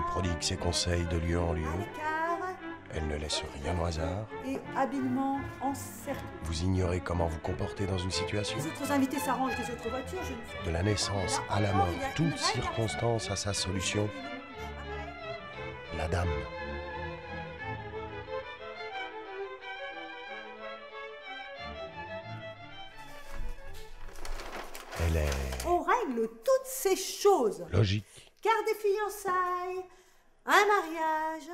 Elle prodigue ses conseils de lieu en lieu. À l'écart. Elle ne laisse rien au hasard. Et habilement encerclé. Vous ignorez comment vous comporter dans une situation. Les autres invités s'arrangent des autres voitures, je ne sais. De la naissance à la mort, toute circonstance a sa solution. La dame. Elle est On règle toutes ces choses. logique, Car des fiançailles, un mariage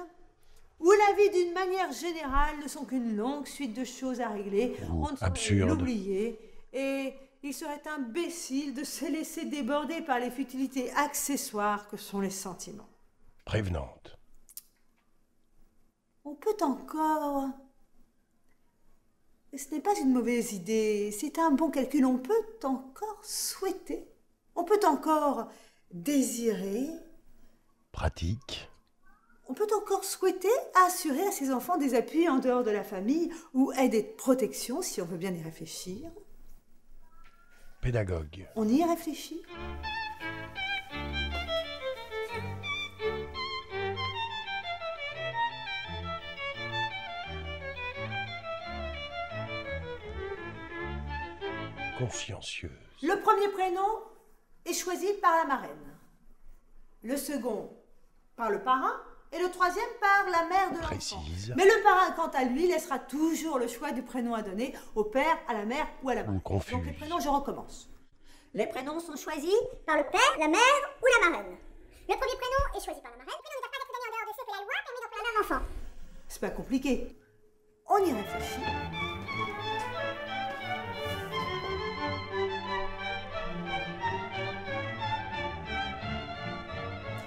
ou la vie d'une manière générale ne sont qu'une longue suite de choses à régler. Ou On ne saurait absurde. l'oublier et il serait imbécile de se laisser déborder par les futilités accessoires que sont les sentiments. prévenante. On peut encore... Et ce n'est pas une mauvaise idée, c'est un bon calcul. On peut encore souhaiter, on peut encore désirer, Pratique. on peut encore souhaiter assurer à ses enfants des appuis en dehors de la famille ou aide et protection si on veut bien y réfléchir. Pédagogue. On y réfléchit. Consciencieuse. Le premier prénom est choisi par la marraine, le second par le parrain et le troisième par la mère de l'enfant. Précise. Mais le parrain, quant à lui, laissera toujours le choix du prénom à donner au père, à la mère ou à la marraine. confuse. Donc les prénoms, je recommence. Les prénoms sont choisis par le père, la mère ou la marraine. Le premier prénom est choisi par la marraine. Le prénom ne doit pas être donné en dehors de ce que la loi permet d'employer à un enfant. C'est pas compliqué. On y réfléchit.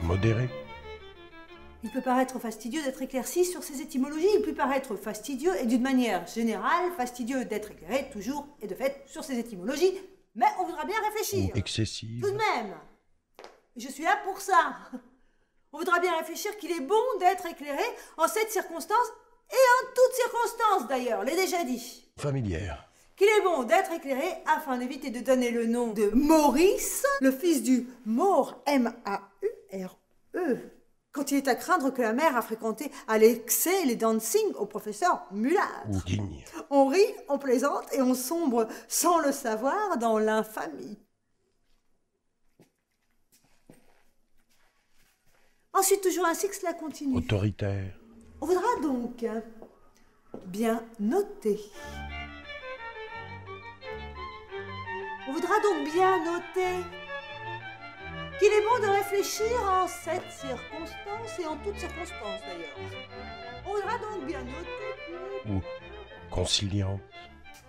Modéré. Il peut paraître fastidieux d'être éclairci sur ces étymologies, il peut paraître fastidieux et d'une manière générale, fastidieux d'être éclairé toujours et de fait sur ces étymologies, mais on voudra bien réfléchir. Ou excessive. Tout de même, je suis là pour ça. On voudra bien réfléchir qu'il est bon d'être éclairé en cette circonstance et en toutes circonstances d'ailleurs, l'ai déjà dit. Familière. Qu'il est bon d'être éclairé afin d'éviter de donner le nom de Maurice, le fils du Maure, M-A-U-R-E, quand il est à craindre que la mère a fréquenté à l'excès les dancing au professeur mulâtre. Ou digne. On rit, on plaisante et on sombre sans le savoir dans l'infamie. Ensuite, toujours ainsi que cela continue. Autoritaire. On voudra donc bien noter. On voudra donc bien noter qu'il est bon de réfléchir en cette circonstance et en toutes circonstances d'ailleurs. On voudra donc bien noter que... Ou conciliante.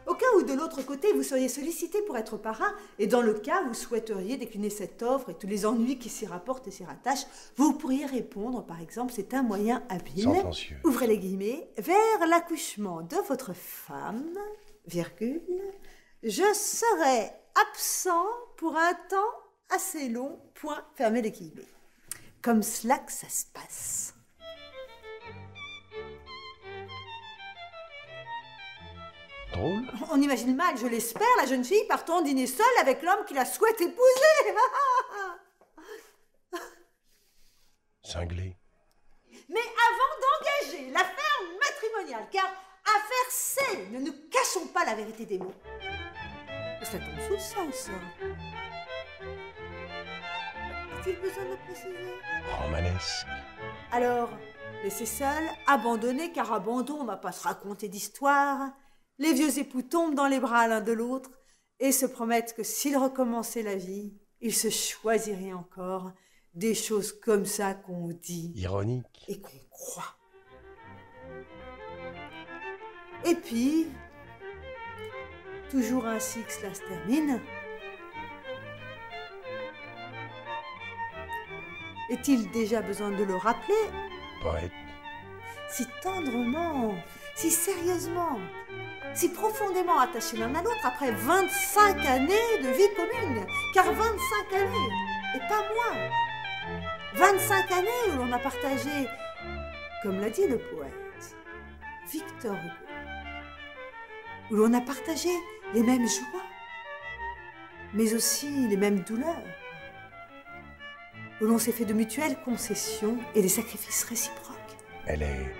Au cas où de l'autre côté vous seriez sollicité pour être parrain, et dans le cas où vous souhaiteriez décliner cette offre et tous les ennuis qui s'y rapportent et s'y rattachent, vous pourriez répondre par exemple, c'est un moyen habile, Sentencieux. ouvrez les guillemets, vers l'accouchement de votre femme, virgule, je serai absent pour un temps assez long, point, fermez les guillemets. Comme cela que ça se passe. Drôle. On imagine mal, je l'espère, la jeune fille partant dîner seule avec l'homme qui la souhaite épouser. Cinglé. Mais avant d'engager l'affaire matrimoniale, car affaire c'est, ne nous cachons pas la vérité des mots. Ça tombe sous le sens, ça. A-t-il besoin de le préciser? Romanesque. Alors, laissez seul, abandonné, car abandon, on va pas se raconter d'histoire. Les vieux époux tombent dans les bras l'un de l'autre et se promettent que s'ils recommençaient la vie, ils se choisiraient encore des choses comme ça qu'on dit Ironique. et qu'on croit. Et puis, toujours ainsi que cela se termine, est-il déjà besoin de le rappeler, Poète. si tendrement, si sérieusement, si profondément attachés l'un à l'autre après 25 années de vie commune, car 25 années, et pas moins, 25 années où l'on a partagé, comme l'a dit le poète Victor Hugo, où l'on a partagé les mêmes joies, mais aussi les mêmes douleurs, où l'on s'est fait de mutuelles concessions et des sacrifices réciproques. Elle est